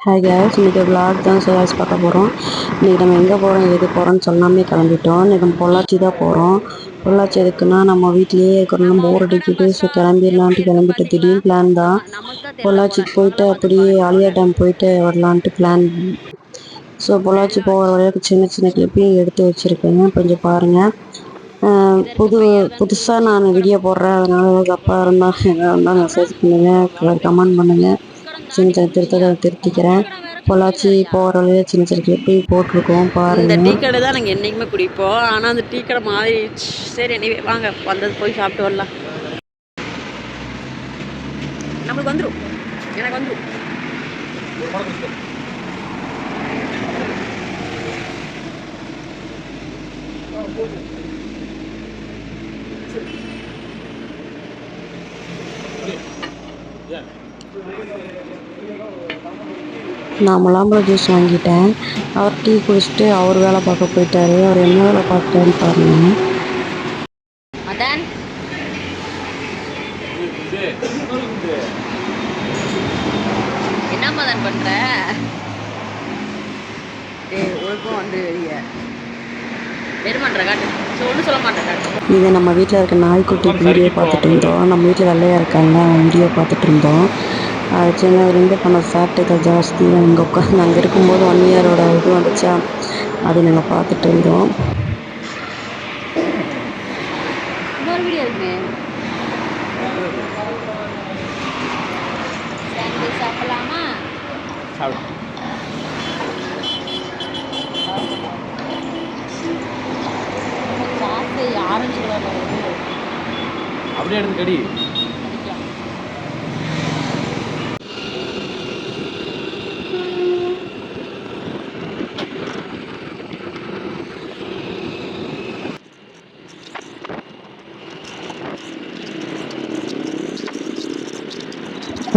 Hi guys, இன்னைக்கு ஒரு vlog தான் ஷேர்ஸ் பார்க்க போகிறோம். இன்றைக்கி நம்ம எங்கே போகிறோம் எது போகிறோம்னு சொல்லாமே கிளம்பிட்டோம். இன்றைக்கி நம்ம பொள்ளாச்சி தான் போகிறோம். பொள்ளாச்சி எதுக்குன்னா நம்ம வீட்லேயே இருக்கிறோம்னா போர் அடிக்குது. ஸோ கிளம்பிடலான்ட்டு கிளம்பிட்டு திடீர்னு பிளான் தான். பொள்ளாச்சிக்கு போயிட்டு அப்படியே ஆலியா டேம் போயிட்டு வரலான்ட்டு பிளான். ஸோ பொள்ளாச்சி போகிற வரைக்கும் சின்ன சின்ன கிளிப்பையும் எடுத்து வச்சுருக்கேங்க, கொஞ்சம் பாருங்கள். புதுசாக நான் வீடியோ போடுறேன், அதனால் ஏதாவது தப்பாக இருந்தால் எதாக இருந்தால் மெசேஜ் பண்ணுங்கள், கமெண்ட் பண்ணுங்கள். சின்ன சின்ன திருத்தத்தை திருத்திக்கிறேன். பொள்ளாச்சி போகிற வழியில சின்ன சின்ன கிளிப்பையும் போட்டிருக்கோம் இந்த டீ பாருங்கள். கடை தான் நாங்கள் என்றைக்குமே குடிப்போம். ஆனால் அந்த டீ கடை மாறிடுச்சு. சரி, எனிவே வாங்க வந்தது போய் சாப்பிட்டு வரலாம். நம்மளுக்கு வந்துடும், எனக்கு வந்துடும். நான் முலாம்பழம் ஜூஸ் வாங்கிட்டேன். அவர் டீ குடிச்சிட்டு அவர் வேலை பார்க்க போயிட்டாரு. அவர் என்ன வேலை பார்த்தாருன்னு பாருங்க. என்ன மதன் பண்ற? ஒழுக்கம் வந்து இது நம்ம வீட்டில் இருக்க நாய்க்குட்டி வீடியோ பார்த்துட்டு இருந்தோம். நம்ம வீட்டில் வெள்ளையாக இருக்காங்க, அவன் வீடியோ பார்த்துட்டு இருந்தோம். அது சின்னதுலேருந்து பண்ண சேட்டைகள் ஜாஸ்தி. அங்கே உட்காந்து அங்கே இருக்கும்போது 1 இயரோட இது வந்துச்சா, அது நாங்கள் பார்த்துட்டு இருந்தோம். அப்படியே எடுத்து கடி.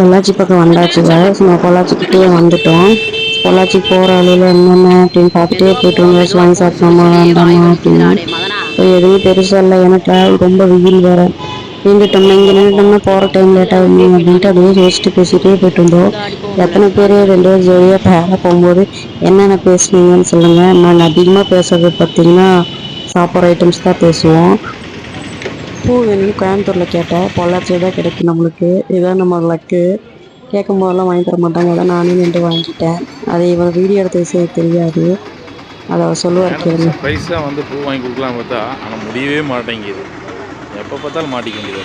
பொள்ளாச்சி பக்கம் வந்தாச்சு guys. நம்ம பொள்ளாச்சிக்கிட்டே வந்துட்டோம். பொள்ளாச்சிக்கு போகிற வழியில் என்னென்ன அப்படின்னு பார்த்துட்டே போய்ட்டு ஏதாச்சும் வாங்கி சாப்பிட்டோமா வேண்டாமா அப்படின்னு. எதுவும் பெருசாக இல்லை, ஏன்னா டிராவல் ரொம்ப வெயில் வேறு. நின்றுட்டோம்னா இங்கே நின்றுட்டோம்னா போகிற டைம் லேட் ஆகுமே அப்படின்ட்டு அப்படியே யோசிச்சுட்டு பேசிகிட்டே போயிட்டு இருந்தோம். எத்தனை பேர் 2 பேர் ஜோடியாக பேர போகும்போது என்னென்ன பேசுனீங்கன்னு சொல்லுங்கள். நாங்கள் அதிகமாக பேசுறது பார்த்தீங்கன்னா சாப்பிட்ற ஐட்டம்ஸ் தான் பேசுவோம். பூ வேணும்னு கோயம்புத்தூரில் கேட்டேன், பொள்ளாச்சியில் தான் கிடைக்கும் நம்மளுக்கு. இதுதான் நம்ம லக்கு. கேட்கும் போதெல்லாம் வாங்கி தர மாட்டாங்க, அதான் நானே நின்று வாங்கிட்டேன். அதை இவன் வீடியோ எடுத்த விஷயம் தெரியாது, அதை அவர் சொல்லுவார் கேளுங்க. பைசா வந்து பூ வாங்கி கொடுக்கலாம் பார்த்தா ஆனால் முடியவே மாட்டேங்குது. எப்போ பார்த்தாலும் மாட்டிக்க வேண்டியது.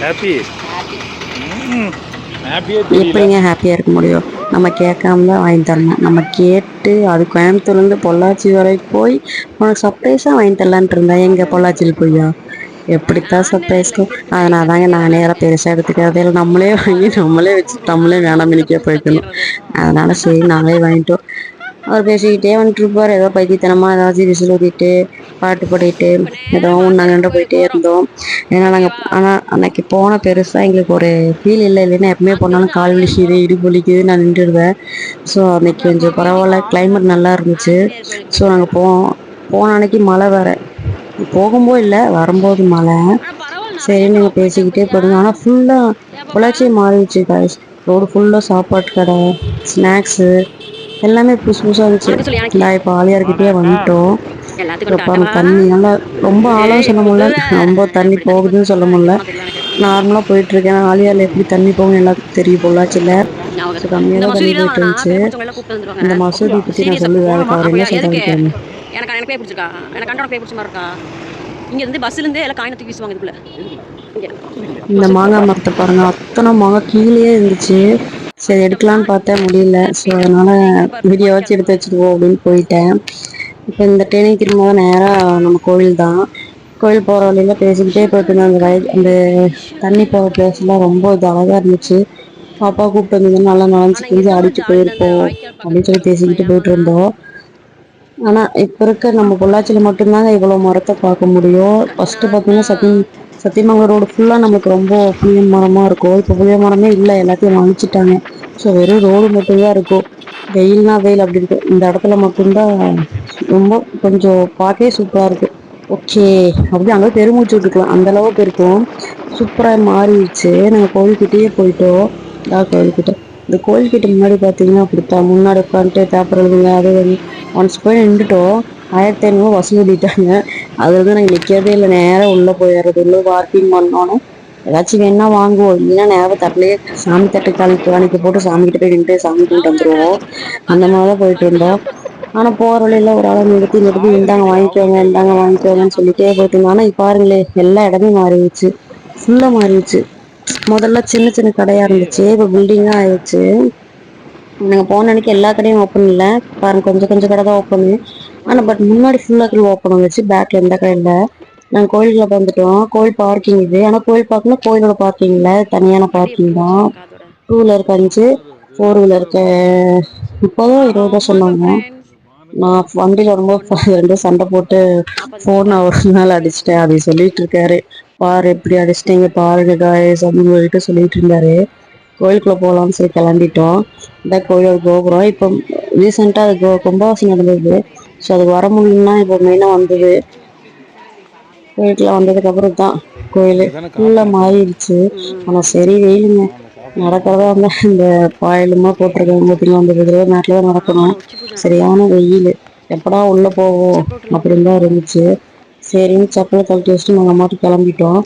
ஹாப்பி எப்படிங்க ஹாப்பியாக இருக்க முடியும்? நம்ம கேட்காம தான் வாங்கி தரணும். நம்ம கேட்டு அது கோயம்புத்தூர்லேருந்து பொள்ளாச்சி வரைக்கும் போய் உனக்கு சர்ப்ரைஸாக வாங்கி தரலான்ட்டு இருந்தேன். எங்கள் பொள்ளாச்சியில் போய்யா எப்படித்தான் சர்ப்ரைஸ்க்கு. அதனால தாங்க நானே யாரும் பெருசாக எடுத்துக்கிறதே இல்லை. நம்மளே வாங்கி நம்மளே வச்சு நம்மளே வேணாம் மினிக்கே போய்க்கணும். அதனால சரி நாங்களே வாங்கிட்டோம். அவர் பேசிக்கிட்டே வந்துட்டுருப்பார், ஏதோ பைத்தியத்தனமாக ஏதாச்சும் விசில் ஊற்றிட்டு பாட்டு பாடிட்டு ஏதோ நாங்கள் போயிட்டே இருந்தோம். ஏன்னா ஆனால் அன்னைக்கு போன பெருசாக எங்களுக்கு ஒரு ஃபீல் இல்லை. இல்லைன்னா எப்பவுமே போனாலும் கால் வலிக்குது, இடுப்பு வலிக்குது, நான் நின்றுடுவேன். ஸோ அன்னைக்கு கொஞ்சம் பரவாயில்ல, கிளைமேட் நல்லா இருந்துச்சு. ஸோ நாங்கள் போன அன்னைக்கு மழை வேறு, போகும்போது இல்லை வரும்போது மழை. சரி நீங்கள் பேசிக்கிட்டே போடுங்க. ஆனால் ஃபுல்லாக பொள்ளாச்சியே மாறிடுச்சு காய்ஸ். ரோடு ஃபுல்லாக சாப்பாட்டு கடை, ஸ்நாக்ஸு எல்லாமே புதுசு புதுசாக இருந்துச்சு. நான் இப்போ ஆலியார்கிட்டே வந்துட்டோம். அப்புறம் தண்ணி நல்லா ரொம்ப ஆழம் சொல்ல முடியல, ரொம்ப தண்ணி போகுதுன்னு சொல்ல முடியல. நார்மலாக போயிட்டுருக்கேன். ஆலியாரில் எப்படி தண்ணி போகும்னு எல்லாத்துக்கும் தெரியும் பொள்ளாச்சியில். ஸோ கம்மியாக தான் தண்ணி போயிட்டு இருந்துச்சு. இந்த மசூதி பற்றி நான் சொல்லுவேன், அதுக்கு அவர் என்ன சொல்கிறாங்க. எனக்கு பேய் பிடிச்சிருக்கா, எனக்கு கண்டோட பேய் பிடிச்ச மாதிரி இருக்கா. இங்கேருந்து பஸ்ஸுலேருந்து எல்லாம் காயினை தூக்கி வீசுவாங்க இதுக்குள்ளே. இந்த மாங்காய் மரத்தை பாருங்க, அத்தனை மாங்காய் கீழே இருந்துச்சு. சரி எடுக்கலான்னு பார்த்தா முடியல. ஸோ அதனால வீடியோ வச்சு எடுத்து வச்சுருவோம் அப்படின்னு போயிட்டேன். இப்போ இந்த ட்ரெயினிங் திரும்ப நேராக நம்ம கோவில் தான். கோவில் போகிற வழியில் பேசிக்கிட்டே போயிட்டு இருந்தோம். அந்த தண்ணி போகிற பிளேஸ்லாம் ரொம்ப இது அழகாக இருந்துச்சு. பாப்பா கூப்பிட்டு வந்தது நல்லா நனைஞ்சு கிஞ்சி ஆடிட்டு போயிருப்போம் அப்படின்னு சொல்லி பேசிக்கிட்டு போயிட்டு இருந்தோம். ஆனால் இப்போ இருக்க நம்ம பொள்ளாச்சியில் மட்டும்தாங்க இவ்வளோ மரத்தை பார்க்க முடியும். ஃபஸ்ட்டு பார்த்தீங்கன்னா சத்தியமங்கலம் ரோடு ஃபுல்லாக நமக்கு ரொம்ப புளிய மரமாக இருக்கும். இப்போ புளிய மரமே இல்லை, எல்லாத்தையும் அழிச்சிட்டாங்க. ஸோ வெறும் ரோடு மட்டும்தான் இருக்கும். வெயில்னா வெயில் அப்படி இருக்கு. இந்த இடத்துல மட்டும்தான் ரொம்ப கொஞ்சம் பார்க்கவே சூப்பராக இருக்குது. ஓகே. அப்படியே அங்க பெருமூச்சு விட்டுக்கலாம். அந்த அளவுக்கு இருக்கும். சூப்பரா மாறிடுச்சு. நாங்க கோயில்கிட்டயே போயிட்டோம். கோயில்கிட்ட. இந்த கோயில்கிட்ட முன்னாடி பார்த்தீங்கன்னா அப்படித்தான். முன்னாடி உட்காந்துட்டு பேப்பர் எழுதுங்க அது வந்து ஒன்ஸ் போய் நின்றுட்டோம். 1500 வசூல் பண்ணிட்டாங்க. அதுல இருந்து நாங்க நிக்கிறதே இல்லை. நேரா உள்ள போயிடுறது. உள்ள பார்க்கிங் பண்ணோன்னே ஏதாச்சும் வேணா வாங்குவோம். இல்லைன்னா நேரம் தட்டிலேயே சாமி தட்டு காணிக்க போட்டு சாமி கிட்ட போய் நின்று சாமி கும்பிட்டு வந்துருவோம். அந்த மாதிரிதான் போயிட்டு இருந்தோம். ஆனா போற வழியில ஒரு ஆளை நிறுத்தி நிறுத்தி இந்தாங்க வாங்கிக்கோங்கன்னு சொல்லிட்டே போயிட்டு இருந்தோம். ஆனா இப்ப பாருங்களே எல்லா இடமே மாறிடுச்சு. ஃபுல்லா மாறிடுச்சு. முதல்ல சின்ன சின்ன கடையா இருந்துச்சு. இப்ப பில்டிங்கா ஆயிடுச்சு. நாங்க போன அன்னைக்கு எல்லா கடையும் ஓப்பன் இல்ல. பாருங்க கொஞ்சம் கொஞ்சம் கடை தான் ஓப்பனு. ஆனா பட் முன்னாடி ஃபுல்லா ஓப்பன் வந்துச்சு. பேக்ல எந்த கடை இல்ல. நாங்க கோயிலுக்குள்ள வந்துட்டோம். கோயில் பார்க்கிங் இது. ஆனா கோயில் பார்க்கல கோயிலோட பார்க்கிங் இல்ல. தனியான படி பார்க்கிங் எப்படி தான். வச்சிருக்க காதோட? 2 வீலருக்கு 5, 4 வீலருக்கு 30 20 சொன்னாங்க. ஃப்ரெண்ட்ஸ். நான் வண்டியில வரும்போது ரெண்டும் சண்டை போட்டு போன் அவர் மேல அடிச்சிட்டேன். அதை சொல்லிட்டு இருக்காரு. பாரு எப்படி அடிச்சிட்டீங்க பாருங்க காய்ஸ் அப்படின்னு சொல்லிட்டு இருந்தாரு. கோயிலுக்குள்ள போகலாம்னு சொல்லி கிளம்பிட்டோம். இந்த கோயிலோட கோபுரம் இப்போ ரீசெண்டா அது கும்பாபிஷேகம் நடந்தது. ஸோ அது வர முடியும்னா இப்போ மெயினா வந்தது. கோயிலுக்குள்ள வந்ததுக்கு அப்புறம் தான் கோயில் ஃபுல்லா மாறிடுச்சு. ஆனா சரி வெயிலுங்க. நடக்கிறதா இருந்தா இந்த பாயலுமா போட்டிருக்காங்க பார்த்தீங்களா, அந்த குதிரை நாட்டில் தான் நடக்கணும். ஆமாண்ணா, உச்சி பூஜை நடக்குது. சரியான வெயில். எப்படா உள்ள போவோம் செப்பல் விட்டு நோட் அப்படின்னு தான் பண்ணிக்கோ. இருந்துச்சு. சரின்னு செப்பலை கழட்டி வச்சுட்டு நாங்கள் மாட்டு கிளம்பிட்டோம்.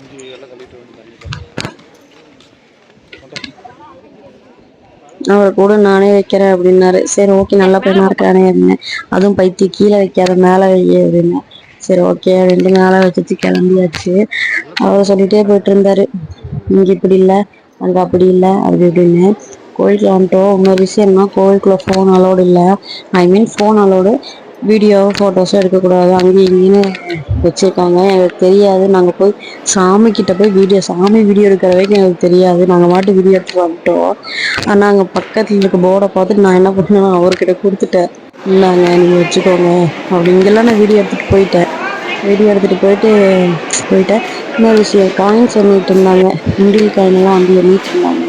அவர் கூட நானே வைக்கிறேன் அப்படின்னாரு. சரி ஓகே நல்ல பையனா இருக்கானே அப்படின்னு. அதுவும் பைத்தி கீழே வைக்காத மேலே வை அப்படின்னு. சரி ஓகே ரெண்டு மேலே வச்சு கிளம்பியாச்சு. அவர் சொல்லிட்டே போயிட்டு இருந்தாரு. இங்க இப்படி இல்லை அங்க அப்படி இல்லை அப்படி இப்படின்னு. கோயிலுக்குள்ள வந்துட்டோம். இன்னொரு விஷயம்னா கோயிலுக்குள்ள ஃபோன் அலோடு இல்லை. ஐ மீன் ஃபோன் அலோடு. வீடியோ ஃபோட்டோஸும் எடுக்கக்கூடாது. அங்கேயும் இங்கேன்னு வச்சுருக்காங்க. எங்களுக்கு தெரியாது. நாங்கள் போய் சாமி கிட்ட போய் சாமி வீடியோ எடுக்கிற வரைக்கும் எங்களுக்கு தெரியாது. நாங்கள் மாட்டு வீடியோ எடுத்துட்டு வந்துட்டோம். ஆனால் அங்கே பக்கத்தில் இருக்க போர்டை பார்த்துட்டு நான் என்ன பண்ணேன் அவர்கிட்ட கொடுத்துட்டேன். இந்தாங்க நீங்கள் வச்சுக்கோங்க அப்படி. இங்கெல்லாம் நான் வீடியோ எடுத்துகிட்டு போயிட்டேன். போயிட்டேன். இன்னொரு விஷயம் காயின்ஸ் எண்ணிட்டு இருந்தாங்க. உண்டியல் காயினெல்லாம் வந்து எண்ணிட்டு இருந்தாங்க.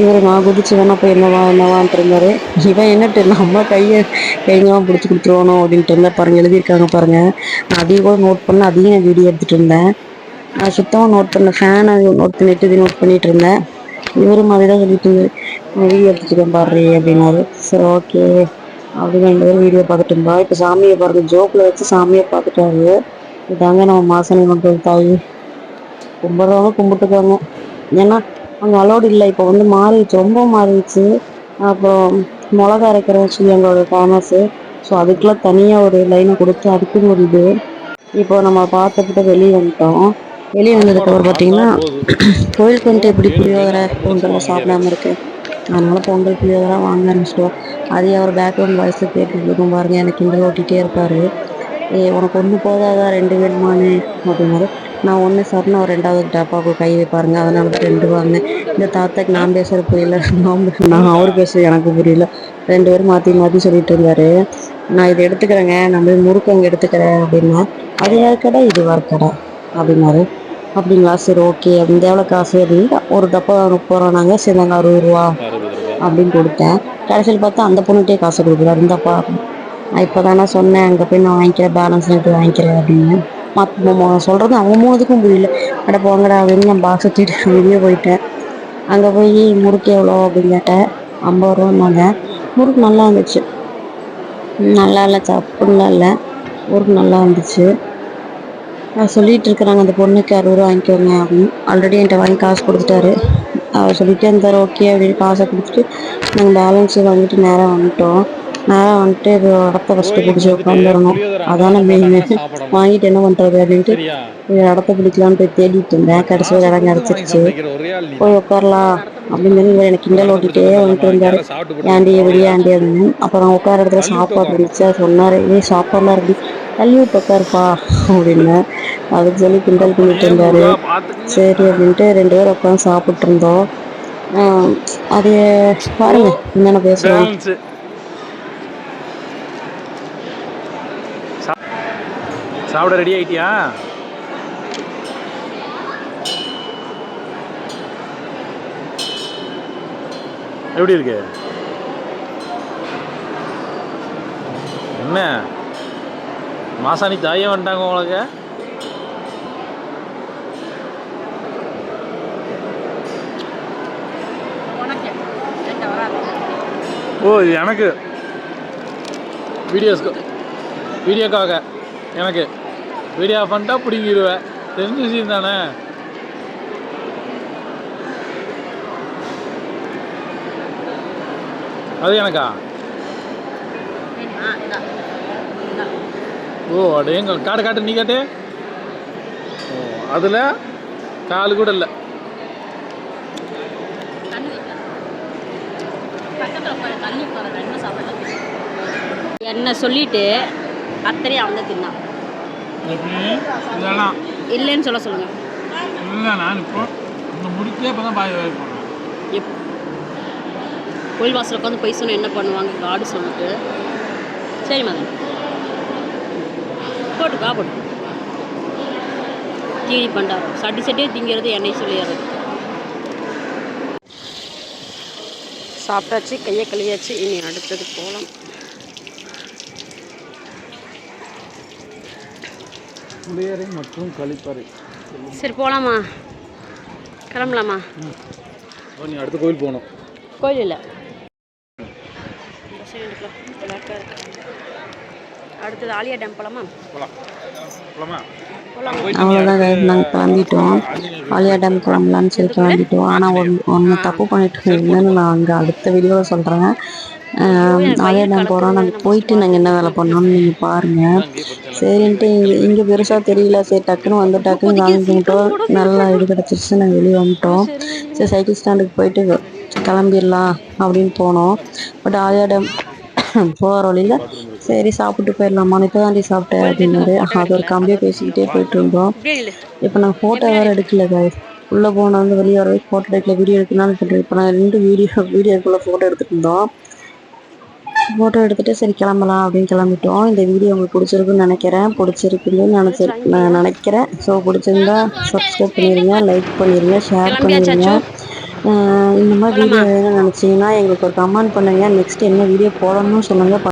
இவர் நான் குதிச்சு வேணா போய் என்னவான்ட்டு இருந்தாரு. இவன் என்னட்டு நம்ம கையெல்லாம் பிடிச்சி கொடுத்துருவானோ அப்படின்ட்டு இருந்தா பாருங்க. எழுதியிருக்காங்க பாருங்க. நான் அதையும் கூட நோட் பண்ண அதையும் நான் வீடியோ எடுத்துட்டு இருந்தேன். நான் சுத்தமாக நோட் பண்ண ஃபேனை நோட் பண்ணிட்டு இது நோட் பண்ணிட்டு இருந்தேன். இவரும் மாதிரிதான் சொல்லிட்டு இருந்தாரு. நான் வீடியோ எடுத்துட்டு இருக்கேன் பாரு அப்படின்னாரு. சரி ஓகே அப்படின்னு 2 பேரும் வீடியோ பார்த்துட்டு இருந்தா. இப்போ சாமியை பாருங்க ஜோக்கில் வச்சு சாமியை பார்த்துட்டாரு. இதாங்க நம்ம மாசனி மக்கள் தாய். கும்பிட்றவங்க கும்பிட்டுக்கோங்க. ஏன்னா அங்கே அலோடு இல்லை. இப்போ வந்து மாறிடுச்சு. ரொம்ப மாறிடுச்சு. அப்புறம் மிளகா அரைக்கிற வச்சு எங்களோட ஃபேமஸ்ஸு. ஸோ அதுக்கெல்லாம் தனியாக ஒரு லைனை கொடுத்து அதுக்குன்னு ஒரு இது. இப்போ நம்ம பார்த்துக்கிட்ட வெளியே வந்துட்டோம். வெளியே வந்ததுக்கப்புறம் பார்த்தீங்கன்னா கோயிலுக்கு வந்துட்டு எப்படி புளியோதரை பொங்கல்லாம் சாப்பிடாம இருக்கு. அதனால பொங்கல் புளியோதரை வாங்க ஆரம்பிச்சிட்டோம். அதையே அவர் பேக்ரவுண்ட் வாய்ஸில் கேட்டுட்டு இருக்கும் பாருங்க. எனக்கு கிண்டல் ஓட்டிகிட்டே இருப்பார். உனக்கு ஒன்று போதாதா 2 வேணுமான்னு அப்படின்னாரு. நான் ஒன்று சார்னு அவர் 2வது டப்பாவுக்கு கை வைப்பாருங்க. அதனால தான் 2 வாங்கினேன். இந்த தாத்தாக்கு நான் பேசுறது புரியல. நான் அவர் பேசுறது எனக்கு புரியல. 2 பேரும் மாற்றி மாற்றி சொல்லிட்டு இருந்தாரு. நான் இதை எடுத்துக்கிறேங்க. நான் போய் முறுக்கு அங்கே எடுத்துக்கிறேன் அப்படின்னா. அது யார் கடை இது யார் கடை அப்படின்னாரு. அப்படிங்களா சரி ஓகே அப்படின்னு. எவ்வளோ காசு அப்படின்னு. ஒரு டப்பா 30 ரூபா. நாங்கள் சேர்ந்தாங்க 60 ரூபா அப்படின்னு கொடுத்தேன். கடைசியில் பார்த்தா அந்த பொண்ணுகிட்டே காசு கொடுக்குறாரு. இந்தப்பா நான் இப்போ தானே சொன்னேன் அங்கே போய் நான் வாங்கிக்கிறேன் பேலன்ஸ் எடுத்து வாங்கிக்கிறேன் அப்படின்னு. சொல்கிறது அவங்க 3க்கும் புரியல. அட போங்கடா அப்படின்னு நான் பாக்ஸை தூக்கிட்டு வெளியே போயிட்டேன். அங்கே போய் முறுக்கு எவ்வளோ அப்படின்னு கேட்டேன். 50 ரூபான்னாங்க. முறுக்கு நல்லா இருந்துச்சு. நல்லா இல்லை சப்புலாம் இல்லை. முறுக்கு நல்லா இருந்துச்சு. நான் சொல்லிட்டு இருக்கிறாங்க அந்த பொண்ணுக்கு 60 ரூபா வாங்கிக்கோங்க அப்படின்னு. ஆல்ரெடி என்கிட்ட வாங்கி காசு கொடுத்துட்டாரு. அவர் சொல்லிட்டே இருந்தார் ஓகே அப்படின்னு காசை கொடுத்துட்டு நாங்கள் பேலன்ஸு வாங்கிட்டு நேராக வந்துட்டோம். நேராக வந்துட்டு இது இடத்த ஃபஸ்ட்டு பிடிச்சி உட்காந்துடணும். அதான மெயின். வாங்கிட்டு என்ன பண்ணுறது அப்படின்ட்டு இடத்த பிடிக்கலான்னு போய் தேடிட்டு இருந்தேன். கடைசியில் இடம் கிடச்சிருச்சு. போய் உட்காரலாம் அப்படின்னு சொல்லி இவர் எனக்கு கிண்டல் ஓட்டிகிட்டே வந்துட்டு இருந்தார். ஏண்டி எப்படியா ஆண்டி அப்படின்னு. அப்புறம் உட்கார இடத்துல சாப்பாடு இருந்துச்சு. அது சொன்னார் சாப்பாடுலாம் இருக்கு தள்ளி விட்டு உட்காருப்பா அப்படின்னு. அதுக்கு சொல்லி கிண்டல் பண்ணிட்டு இருந்தாரு. சரி அப்படின்ட்டு 2 பேரும் உட்காந்து சாப்பிட்டு இருந்தோம். அது பாருங்க என்னென்ன பேசுகிறோம். சாப்பிட ரெடி ஆயிட்டியா? எப்படி இருக்கு? என்ன மாசாணி தாயே வந்துட்டாங்க உங்களுக்கு? ஓ இது எனக்கு வீடியோக்காக எனக்கு வீடியோ பண்ணிட்டா பிடிங்கிடுவேன், தெரிஞ்ச விஷயம் தானே. அது எனக்கா? ஓ அப்படியே காட்டு காட்டு, நீ காட்டு. ஓ அதில் கால் கூட இல்லை. என்ன சொல்லிட்டு அத்தனை அவன் தான் தின்னான். இதெல்லாம் இல்லைன்னு சொல்லுங்க. இல்லை, நான் இப்போ இந்த முடிக்கே இப்போ தான் பாய் கோயில் வாசல் உட்காந்து போய் சொன்னால் என்ன பண்ணுவாங்க காடு சொல்லிட்டு. சரி மதன் போட்டுக்கா போட்டு தீனி பண்டாரம் சட்டியே திங்கிறது எண்ணெய் சொல்லிடுறது. சாப்பிட்டாச்சு, கையை கழுவியாச்சு, இனி அடுத்தது போகலாம். குளியறை மற்றும் கழிப்பறை. சரி போகலாமா, கிளம்பலாமா? நீ அடுத்த கோயில் போகணும். கோயில் இல்லை, அடுத்தது ஆலியா டேம் போகலாமா? அவ்வளோதான் நாங்கள் கிளம்பிட்டோம். ஆலியா டேம் கிளம்பலான்னு சொல்லி கிளம்பிட்டோம். ஆனால் ஒன்று தப்பு பண்ணிட்டு என்னன்னு நான் அங்கே அடுத்த வீடியோவில் சொல்கிறேன். ஆலியா டேம் போகிறோம். நாங்கள் போயிட்டு நாங்கள் என்ன வேலை பண்ணோம்னு நீங்கள் பாருங்கள். சரின்ட்டு இங்கே பெருசாக தெரியல. சரி டக்குன்னு டக்குன்னு காமிக்கிட்டோம். நல்லா இது கிடச்சிருச்சு, நாங்கள் வெளியே வந்துட்டோம். சரி சைக்கிள் ஸ்டாண்டுக்கு போயிட்டு கிளம்பிடலாம் அப்படின்னு போனோம். பட் ஆலியா டேம் போகிற வழியில் சரி சாப்பிட்டு போயிடலாமான்னு இப்போ தாண்டி சாப்பிட்டேன் அப்படின்னாரு. அது ஒரு கம்பியை பேசிக்கிட்டே போயிட்டு இருந்தோம். இப்போ நான் ஃபோட்டோ வேறு எடுக்கல guys. உள்ளே போனால் வெளியே வர ஃபோட்டோ எடுக்கல, வீடியோ எடுக்கலான்னு சொல்லிட்டு இப்போ நான் 2 வீடியோக்குள்ளே ஃபோட்டோ எடுத்துகிட்டு இருந்தோம். ஃபோட்டோ எடுத்துகிட்டு சரி கிளம்பலாம் அப்படின்னு கிளம்பிட்டோம். இந்த வீடியோ உங்களுக்கு பிடிச்சிருக்குன்னு நினைக்கிறேன். நினைக்கிறேன். ஸோ பிடிச்சிருந்தா சப்ஸ்கிரைப் பண்ணிடுங்க, லைக் பண்ணிடுங்க, ஷேர் பண்ணிடுங்க. இந்த மாதிரி வீடியோ வேணும்னு நினச்சிங்கன்னா எங்களுக்கு ஒரு கமெண்ட் பண்ணுங்கள். நெக்ஸ்ட் என்ன வீடியோ போடணும்னு சொல்லுங்கள்.